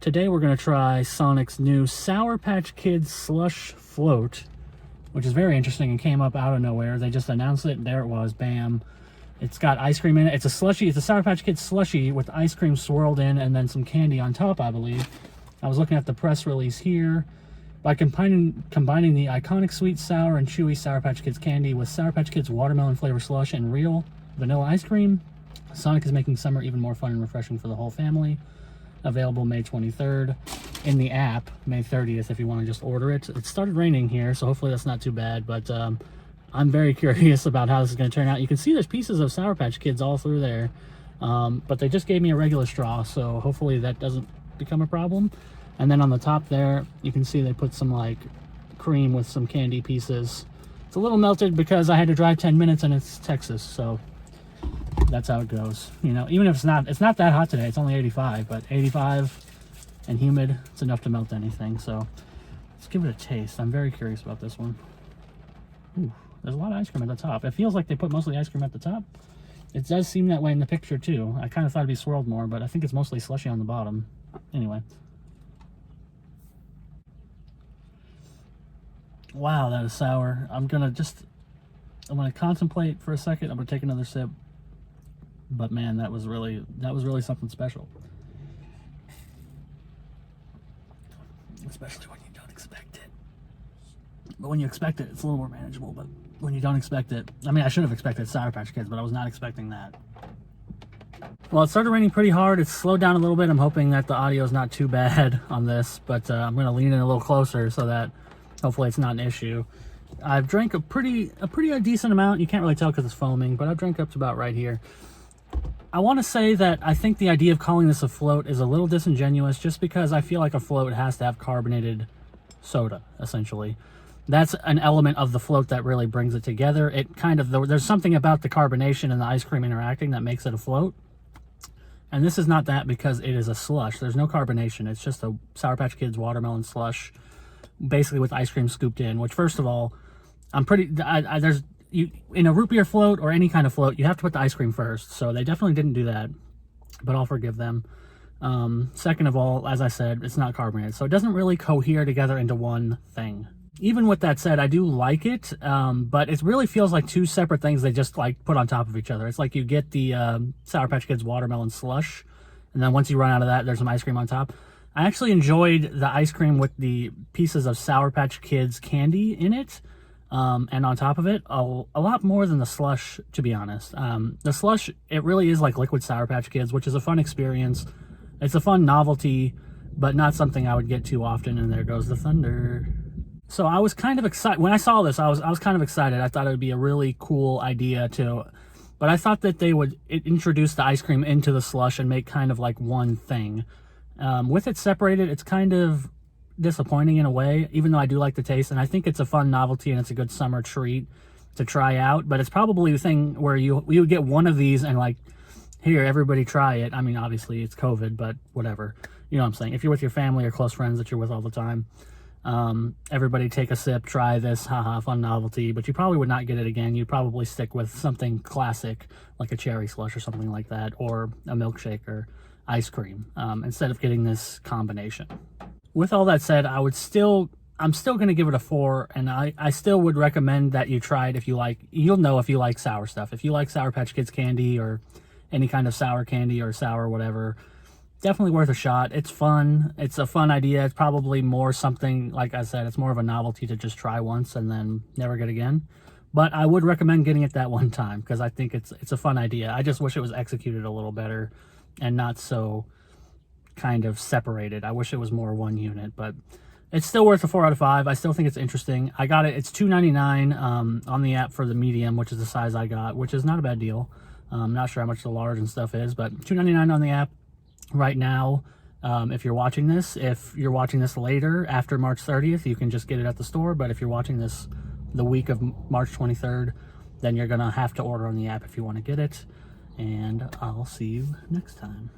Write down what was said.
Today we're going to try Sonic's new Sour Patch Kids Slush Float, which is very interesting and came up out of nowhere. They just announced it, and there it was, bam. It's got ice cream in it. It's a slushie. It's a Sour Patch Kids slushie with ice cream swirled in and then some candy on top, I believe. I was looking at the press release here. By combining the iconic sweet, sour, and chewy Sour Patch Kids candy with Sour Patch Kids watermelon flavor slush and real vanilla ice cream, Sonic is making summer even more fun and refreshing for the whole family. Available May 23rd in the app, May 30th if you want to just order it. It started raining here, so hopefully that's not too bad, but I'm very curious about how this is going to turn out. You can see there's pieces of Sour Patch Kids all through there, but they just gave me a regular straw, so hopefully that doesn't become a problem. And then on the top there, you can see they put some like cream with some candy pieces. It's a little melted because I had to drive 10 minutes and it's Texas, so that's how it goes. You know, even if it's not that hot today. It's only 85, but 85 and humid, it's enough to melt anything. So let's give it a taste. I'm very curious about this one. Ooh, there's a lot of ice cream at the top. It feels like they put most of the ice cream at the top. It does seem that way in the picture too. I kind of thought it'd be swirled more, but I think it's mostly slushy on the bottom. Anyway. Wow, that is sour. I'm gonna contemplate for a second. I'm gonna take another sip. But man, that was really something special. Especially when you don't expect it. But when you expect it, it's a little more manageable. But when you don't expect it, I mean, I should have expected Sour Patch Kids, but I was not expecting that. Well, it started raining pretty hard. It's slowed down a little bit. I'm hoping that the audio is not too bad on this, but I'm gonna lean in a little closer so that hopefully it's not an issue. I've drank a pretty decent amount. You can't really tell because it's foaming, but I've drank up to about right here. I want to say that I think the idea of calling this a float is a little disingenuous just because I feel like a float has to have carbonated soda, essentially. That's an element of the float that really brings it together. It kind of, there's something about the carbonation and the ice cream interacting that makes it a float. And this is not that because it is a slush. There's no carbonation. It's just a Sour Patch Kids watermelon slush, basically with ice cream scooped in, which first of all, in a root beer float or any kind of float, you have to put the ice cream first. So they definitely didn't do that, but I'll forgive them. Second of all, as I said, it's not carbonated. So it doesn't really cohere together into one thing. Even with that said, I do like it, but it really feels like two separate things they just like put on top of each other. It's like you get the Sour Patch Kids watermelon slush, and then once you run out of that, there's some ice cream on top. I actually enjoyed the ice cream with the pieces of Sour Patch Kids candy in it, and on top of it, a lot more than the slush, to be honest. The slush, it really is like liquid Sour Patch Kids, which is a fun experience. It's a fun novelty, but not something I would get too often, and there goes the thunder. So I was kind of excited. When I saw this, I was kind of excited. I thought it would be a really cool idea but I thought that they would introduce the ice cream into the slush and make kind of like one thing. With it separated, it's kind of disappointing in a way, even though I do like the taste, and I think it's a fun novelty and it's a good summer treat to try out. But it's probably the thing where you would get one of these and like, here, everybody try it. I mean, obviously it's COVID, but whatever. You know what I'm saying? If you're with your family or close friends that you're with all the time, everybody take a sip, try this, haha, fun novelty. But you probably would not get it again. You'd probably stick with something classic like a cherry slush or something like that, or a milkshake or ice cream, instead of getting this combination. With all that said, I'm still going to give it a 4, and I still would recommend that you try it if you like. You'll know if you like sour stuff. If you like Sour Patch Kids candy or any kind of sour candy or sour whatever, definitely worth a shot. It's fun. It's a fun idea. It's probably more something, like I said, it's more of a novelty to just try once and then never get again. But I would recommend getting it that one time because I think it's a fun idea. I just wish it was executed a little better and not so kind of separated. I wish it was more one unit, but it's still worth a 4 out of 5. I still think it's interesting. I got it. It's $2.99 on the app for the medium, which is the size I got, which is not a bad deal. I'm not sure how much the large and stuff is, but $2.99 on the app right now. If you're watching this later after March 30th, you can just get it at the store. But if you're watching this the week of March 23rd, then you're gonna have to order on the app if you want to get it. And I'll see you next time.